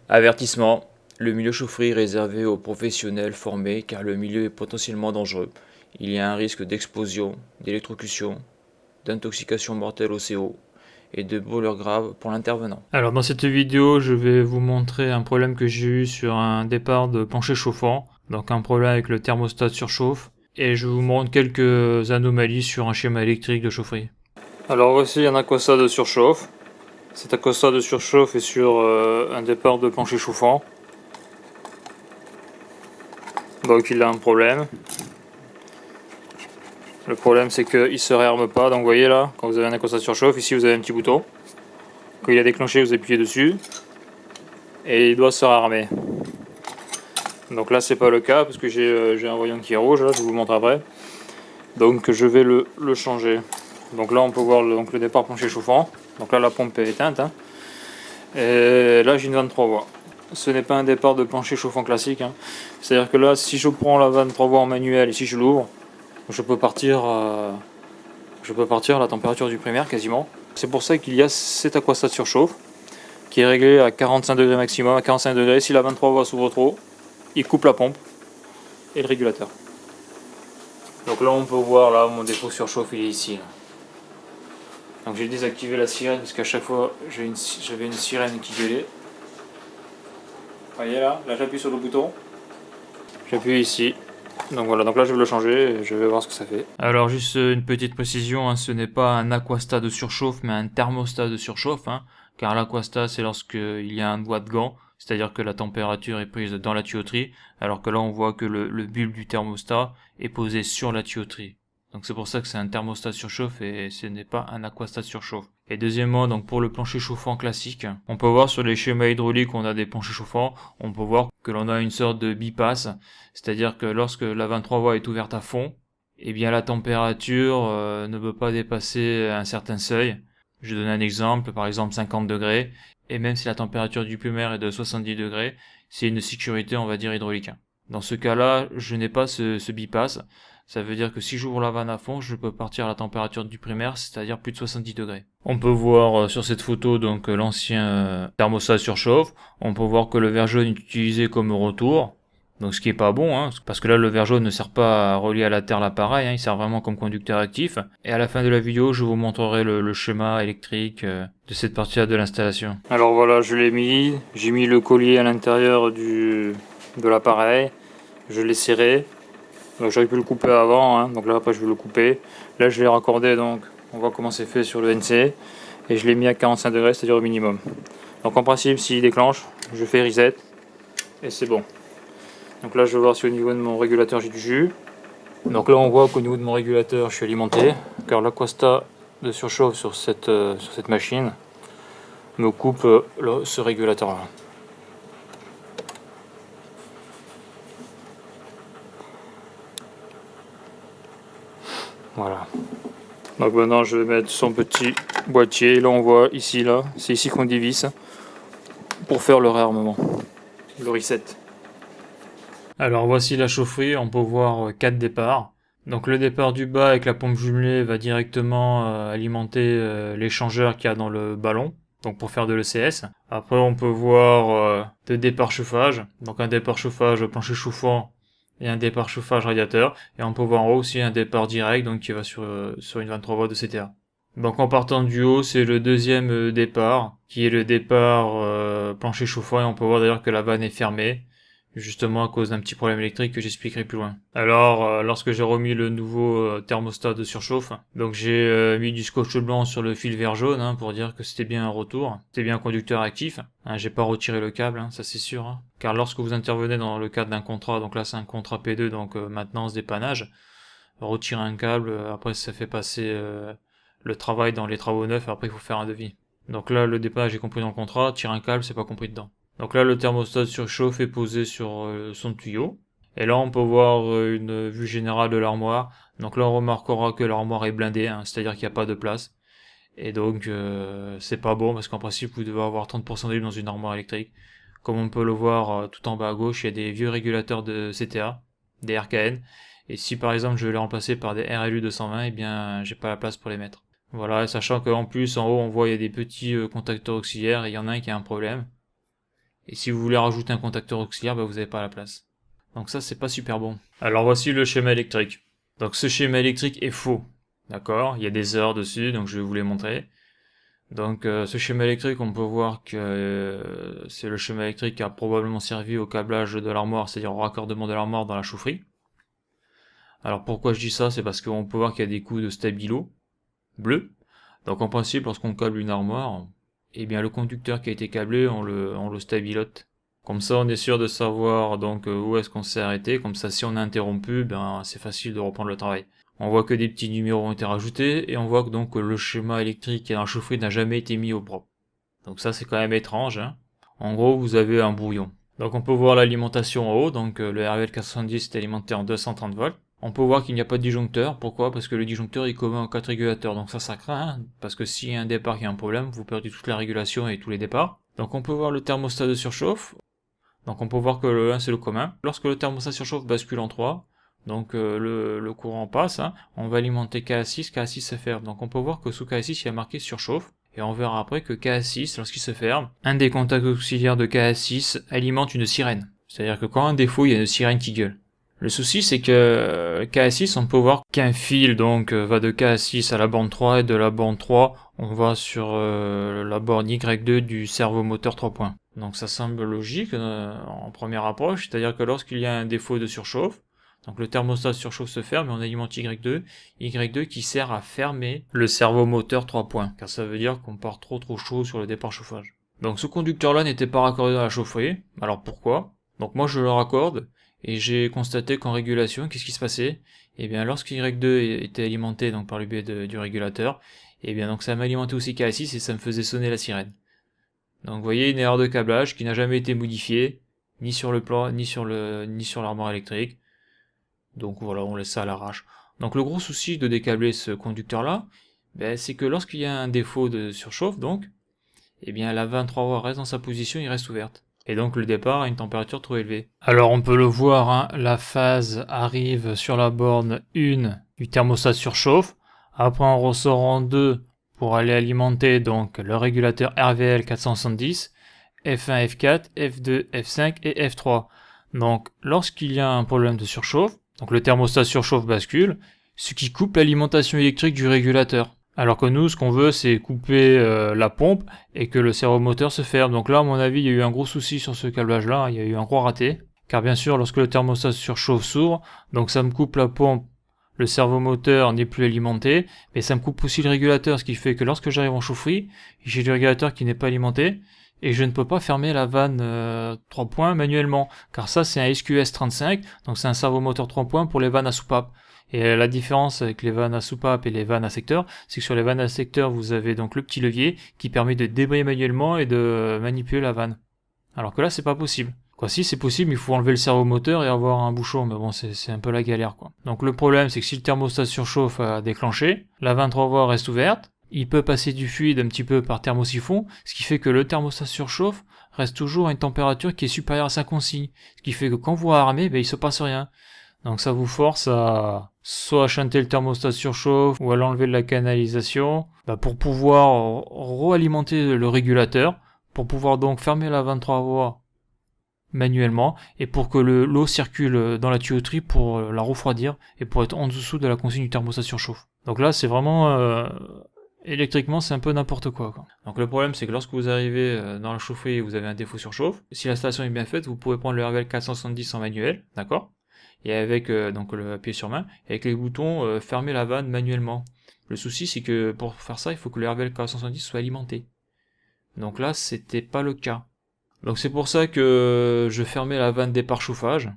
Avertissement, le milieu chaufferie est réservé aux professionnels formés car le milieu est potentiellement dangereux. Il y a un risque d'explosion, d'électrocution, d'intoxication mortelle au CO et de brûlures graves pour l'intervenant. Alors dans cette vidéo, je vais vous montrer un problème que j'ai eu sur un départ de plancher chauffant, donc un problème avec le thermostat surchauffe, et je vous montre quelques anomalies sur un schéma électrique de chaufferie. Alors voici un aquastat de surchauffe. Cet aquastat de surchauffe est sur un départ de plancher chauffant. Donc il a un problème. Le problème c'est qu'il ne se réarme pas, donc vous voyez là, quand vous avez un aquastat de surchauffe, ici vous avez un petit bouton. Quand il a déclenché, vous appuyez dessus et il doit se réarmer. Donc là c'est pas le cas parce que j'ai un voyant qui est rouge, là, je vous montre après. Donc je vais le changer. Donc là on peut voir le départ plancher chauffant. Donc là la pompe est éteinte. Hein. Et là j'ai une 23 voies. Ce n'est pas un départ de plancher chauffant classique. Hein. C'est-à-dire que là si je prends la 23 voies en manuel et si je l'ouvre, je peux partir à la température du primaire quasiment. C'est pour ça qu'il y a cet aquastat surchauffe qui est réglé à 45 degrés maximum. À 45 degrés, si la 23 voies s'ouvre trop, il coupe la pompe et le régulateur. Donc là on peut voir là mon défaut surchauffe il est ici. Là. Donc j'ai désactivé la sirène parce qu'à chaque fois j'avais une sirène qui gueulait. Vous voyez là j'appuie sur le bouton. J'appuie ici. Donc voilà, donc là je vais le changer et je vais voir ce que ça fait. Alors juste une petite précision, hein, ce n'est pas un aquastat de surchauffe mais un thermostat de surchauffe. Hein, car l'aquastat c'est lorsqu'il y a un doigt de gant. C'est-à-dire que la température est prise dans la tuyauterie, alors que là on voit que le bulbe du thermostat est posé sur la tuyauterie. Donc c'est pour ça que c'est un thermostat surchauffe et ce n'est pas un aquastat surchauffe. Et deuxièmement, donc pour le plancher chauffant classique, on peut voir sur les schémas hydrauliques où on a des planchers chauffants, on peut voir que l'on a une sorte de bypass, c'est-à-dire que lorsque la 23 voies est ouverte à fond, eh bien la température ne peut pas dépasser un certain seuil. Je donne un exemple, par exemple 50 degrés, et même si la température du plumaire est de 70 degrés, c'est une sécurité, on va dire, hydraulique. Dans ce cas-là, je n'ai pas ce bypass. Ça veut dire que si j'ouvre la vanne à fond, je peux partir à la température du primaire, c'est-à-dire plus de 70 degrés. On peut voir sur cette photo donc l'ancien thermostat surchauffe. On peut voir que le verre jaune est utilisé comme retour. Donc ce qui est pas bon, hein, parce que là le verre jaune ne sert pas à relier à la terre l'appareil, hein, il sert vraiment comme conducteur actif. Et à la fin de la vidéo, je vous montrerai le schéma électrique de cette partie-là de l'installation. Alors voilà, je l'ai mis, j'ai mis le collier à l'intérieur de l'appareil, je l'ai serré. Donc j'aurais pu le couper avant, hein, donc là après je vais le couper. Là je l'ai raccordé, donc on voit comment c'est fait sur le NC. Et je l'ai mis à 45 degrés, c'est-à-dire au minimum. Donc en principe, s'il déclenche, je fais reset et c'est bon. Donc là je vais voir si au niveau de mon régulateur j'ai du jus. Donc là on voit qu'au niveau de mon régulateur je suis alimenté, car l'aquastat de surchauffe sur cette machine me coupe ce régulateur là. Voilà. Donc maintenant je vais mettre son petit boîtier. Là on voit ici, là, c'est ici qu'on dévisse pour faire le réarmement, le reset. Alors voici la chaufferie, on peut voir 4 départs. Donc le départ du bas avec la pompe jumelée va directement alimenter l'échangeur qu'il y a dans le ballon, donc pour faire de l'ECS. Après on peut voir 2 départs chauffage, donc un départ chauffage plancher chauffant et un départ chauffage radiateur. Et on peut voir en haut aussi un départ direct, donc qui va sur une 23 voies de CTA. Donc en partant du haut, c'est le deuxième départ, qui est le départ plancher chauffant, et on peut voir d'ailleurs que la vanne est fermée, justement à cause d'un petit problème électrique que j'expliquerai plus loin. Alors, lorsque j'ai remis le nouveau thermostat de surchauffe, donc j'ai mis du scotch blanc sur le fil vert jaune, hein, pour dire que c'était bien un retour, c'était bien un conducteur actif. Hein, j'ai pas retiré le câble, hein, ça c'est sûr. Hein. Car lorsque vous intervenez dans le cadre d'un contrat, donc là c'est un contrat P2, donc maintenance dépannage, retirer un câble, après ça fait passer le travail dans les travaux neufs, après il faut faire un devis. Donc là le dépannage est compris dans le contrat, tirer un câble c'est pas compris dedans. Donc là le thermostat de surchauffe est posé sur son tuyau. Et là on peut voir une vue générale de l'armoire. Donc là on remarquera que l'armoire est blindée, hein, c'est-à-dire qu'il n'y a pas de place. Et donc c'est pas bon parce qu'en principe vous devez avoir 30% de libre dans une armoire électrique. Comme on peut le voir tout en bas à gauche, il y a des vieux régulateurs de CTA, des RKN. Et si par exemple je veux les remplacer par des RLU 220, eh bien j'ai pas la place pour les mettre. Voilà, sachant qu'en plus en haut on voit il y a des petits contacteurs auxiliaires et il y en a un qui a un problème. Et si vous voulez rajouter un contacteur auxiliaire, vous n'avez pas la place. Donc ça, c'est pas super bon. Alors voici le schéma électrique. Donc ce schéma électrique est faux. D'accord? Il y a des erreurs dessus, donc je vais vous les montrer. Donc ce schéma électrique, on peut voir que c'est le schéma électrique qui a probablement servi au câblage de l'armoire, c'est-à-dire au raccordement de l'armoire dans la chaufferie. Alors pourquoi je dis ça? C'est parce qu'on peut voir qu'il y a des coups de stabilo bleu. Donc en principe, lorsqu'on câble une armoire, eh bien le conducteur qui a été câblé, on le stabilote. Comme ça, on est sûr de savoir donc où est-ce qu'on s'est arrêté. Comme ça, si on a interrompu, c'est facile de reprendre le travail. On voit que des petits numéros ont été rajoutés et on voit que donc le schéma électrique qui est dans la chaufferie n'a jamais été mis au propre. Donc ça, c'est quand même étrange. Hein. En gros, vous avez un brouillon. Donc on peut voir l'alimentation en haut. Donc le RVL 470 est alimenté en 230 volts. On peut voir qu'il n'y a pas de disjoncteur. Pourquoi? Parce que le disjoncteur est commun aux 4 régulateurs. Donc ça craint. Hein, parce que s'il y a un départ qui a un problème, vous perdez toute la régulation et tous les départs. Donc on peut voir le thermostat de surchauffe. Donc on peut voir que le 1 c'est le commun. Lorsque le thermostat surchauffe bascule en 3, donc le courant passe, hein, on va alimenter KA6, KA6 se ferme. Donc on peut voir que sous KA6 il y a marqué surchauffe. Et on verra après que KA6, lorsqu'il se ferme, un des contacts auxiliaires de KA6 alimente une sirène. C'est-à-dire que quand un défaut, il y a une sirène qui gueule. Le souci, c'est que KA6, on peut voir qu'un fil donc va de KA6 à la borne 3 et de la borne 3, on va sur la borne Y2 du servomoteur 3 points. Donc ça semble logique en première approche, c'est-à-dire que lorsqu'il y a un défaut de surchauffe, donc le thermostat surchauffe se ferme et on alimente Y2 qui sert à fermer le servomoteur 3 points, car ça veut dire qu'on part trop chaud sur le départ chauffage. Donc ce conducteur-là n'était pas raccordé dans la chaufferie, alors pourquoi? Donc moi je le raccorde, et j'ai constaté qu'en régulation, qu'est-ce qui se passait? Eh bien, lorsque Y2 était alimenté donc par le biais du régulateur, eh bien donc ça m'alimentait aussi KA6 et ça me faisait sonner la sirène. Donc vous voyez une erreur de câblage qui n'a jamais été modifiée, ni sur le plan, ni sur l'armoire électrique. Donc voilà, on laisse ça à l'arrache. Donc le gros souci de décabler ce conducteur-là, c'est que lorsqu'il y a un défaut de surchauffe, donc, eh bien la 23 voies reste dans sa position, il reste ouverte. Et donc le départ a une température trop élevée. Alors on peut le voir, hein, la phase arrive sur la borne 1 du thermostat surchauffe. Après on ressort en 2 pour aller alimenter donc le régulateur RVL 470, F1, F4, F2, F5 et F3. Donc lorsqu'il y a un problème de surchauffe, donc le thermostat surchauffe bascule, ce qui coupe l'alimentation électrique du régulateur. Alors que nous, ce qu'on veut, c'est couper la pompe et que le servomoteur se ferme. Donc là, à mon avis, il y a eu un gros souci sur ce câblage-là. Il y a eu un gros raté. Car bien sûr, lorsque le thermostat surchauffe s'ouvre, donc ça me coupe la pompe, le servomoteur n'est plus alimenté, mais ça me coupe aussi le régulateur, ce qui fait que lorsque j'arrive en chaufferie, j'ai le régulateur qui n'est pas alimenté, et je ne peux pas fermer la vanne 3 points manuellement. Car ça, c'est un SQS 35, donc c'est un servomoteur 3 points pour les vannes à soupape. Et la différence avec les vannes à soupape et les vannes à secteur, c'est que sur les vannes à secteur, vous avez donc le petit levier qui permet de débrayer manuellement et de manipuler la vanne. Alors que là, c'est pas possible. Quoi, si c'est possible, il faut enlever le servomoteur et avoir un bouchon, mais bon, c'est un peu la galère, quoi. Donc le problème, c'est que si le thermostat surchauffe à déclencher, la 23 voies reste ouverte, il peut passer du fluide un petit peu par thermosiphon, ce qui fait que le thermostat surchauffe reste toujours à une température qui est supérieure à sa consigne, ce qui fait que quand vous armez, il se passe rien. Donc ça vous force à soit chanter le thermostat surchauffe ou à l'enlever de la canalisation pour pouvoir réalimenter le régulateur, pour pouvoir donc fermer la 23 voies manuellement et pour que l'eau circule dans la tuyauterie pour la refroidir et pour être en dessous de la consigne du thermostat surchauffe. Donc là c'est vraiment électriquement c'est un peu n'importe quoi. Donc le problème c'est que lorsque vous arrivez dans la chaufferie et vous avez un défaut surchauffe, si l'installation est bien faite, vous pouvez prendre le RVL 470 en manuel, d'accord? Et avec donc le pied sur main, et avec les boutons fermer la vanne manuellement. Le souci c'est que pour faire ça, il faut que le RVL 470 soit alimenté. Donc là, c'était pas le cas. Donc c'est pour ça que je fermais la vanne départ chauffage,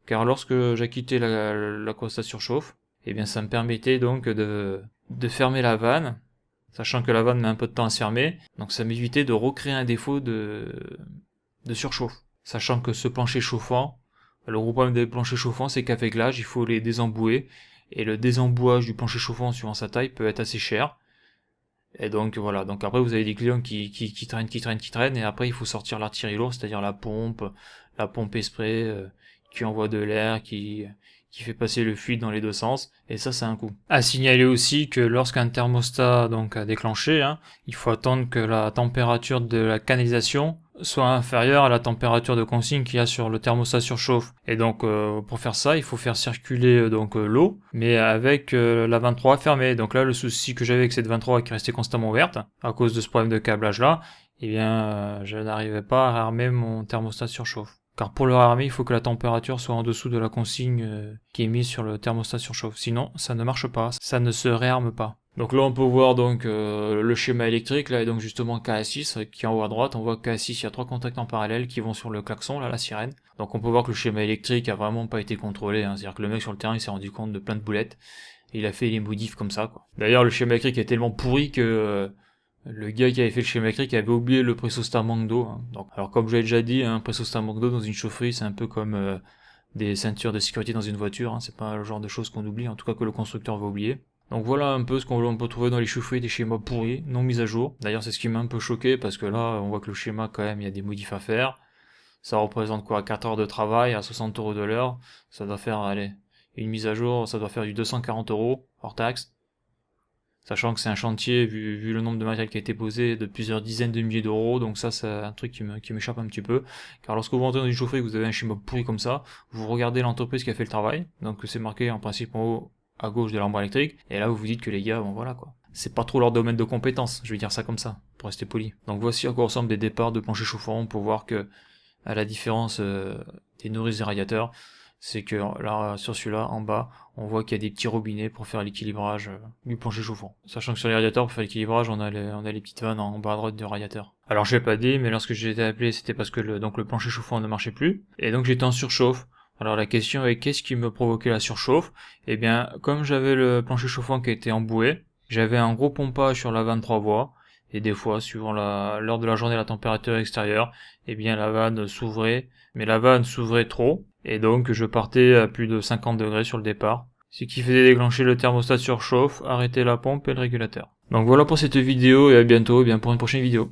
car lorsque j'ai quitté la constat surchauffe, eh bien ça me permettait donc de fermer la vanne, sachant que la vanne met un peu de temps à se fermer, donc ça m'évitait de recréer un défaut de surchauffe. Sachant que ce plancher chauffant, le gros problème des planchers chauffants, c'est qu'avec l'âge, il faut les désembouer, et le désembouage du plancher chauffant suivant sa taille peut être assez cher. Et donc voilà, donc après vous avez des clients qui traînent, et après il faut sortir l'artillerie lourde, c'est-à-dire la pompe esprit, qui envoie de l'air, qui fait passer le fluide dans les deux sens, et ça c'est un coût. À signaler aussi que lorsqu'un thermostat donc a déclenché, il faut attendre que la température de la canalisation soit inférieure à la température de consigne qu'il y a sur le thermostat surchauffe. Et donc pour faire ça, il faut faire circuler l'eau, mais avec la 23 fermée. Donc là, le souci que j'avais avec cette 23 qui restait constamment ouverte, à cause de ce problème de câblage là, eh bien je n'arrivais pas à réarmer mon thermostat surchauffe. Car pour le réarmer, il faut que la température soit en dessous de la consigne qui est mise sur le thermostat surchauffe. Sinon, ça ne marche pas, ça ne se réarme pas. Donc là, on peut voir le schéma électrique, là, et donc justement KA6, qui est en haut à droite. On voit que KA6, il y a 3 contacts en parallèle qui vont sur le klaxon, là, la sirène. Donc on peut voir que le schéma électrique a vraiment pas été contrôlé, hein. C'est-à-dire que le mec sur le terrain, il s'est rendu compte de plein de boulettes, et il a fait les modifs comme ça, quoi. D'ailleurs, le schéma électrique est tellement pourri que le gars qui avait fait le schéma électrique avait oublié le pressostat manque d'eau, hein. Donc, alors comme je l'ai déjà dit, un pressostat manque d'eau dans une chaufferie, c'est un peu comme des ceintures de sécurité dans une voiture, hein. C'est pas le genre de choses qu'on oublie, en tout cas que le constructeur va oublier. Donc voilà un peu ce qu'on peut trouver dans les chaufferies, des schémas pourris, non mis à jour. D'ailleurs c'est ce qui m'a un peu choqué, parce que là on voit que le schéma quand même, il y a des modifs à faire. Ça représente quoi, 4 heures de travail à 60 € de l'heure. Ça doit faire, allez, une mise à jour, ça doit faire du 240 € hors taxe. Sachant que c'est un chantier, vu le nombre de matériel qui a été posé, de plusieurs dizaines de milliers d'euros, donc ça c'est un truc qui m'échappe un petit peu. Car lorsque vous rentrez dans une chaufferie, vous avez un schéma pourri comme ça, vous regardez l'entreprise qui a fait le travail, donc c'est marqué en principe en haut à gauche de l'armoire électrique, et là vous vous dites que les gars, bon voilà quoi, c'est pas trop leur domaine de compétence, je vais dire ça comme ça, pour rester poli. Donc voici à quoi ressemblent des départs de plancher chauffant, pour voir que, à la différence des nourrices des radiateurs, c'est que là, sur celui-là, en bas, on voit qu'il y a des petits robinets pour faire l'équilibrage du plancher chauffant. Sachant que sur les radiateurs, pour faire l'équilibrage, on a les petites vannes en bas à droite du radiateur. Alors je l'ai pas dit, mais lorsque j'ai été appelé, c'était parce que le plancher chauffant ne marchait plus, et donc j'étais en surchauffe. Alors la question est qu'est-ce qui me provoquait la surchauffe? Eh bien, comme j'avais le plancher chauffant qui était emboué, j'avais un gros pompage sur la vanne 3 voies, et des fois, suivant l'heure de la journée, la température extérieure, eh bien la vanne s'ouvrait, mais la vanne s'ouvrait trop, et donc je partais à plus de 50 degrés sur le départ, ce qui faisait déclencher le thermostat surchauffe, arrêter la pompe et le régulateur. Donc voilà pour cette vidéo, et à bientôt pour une prochaine vidéo.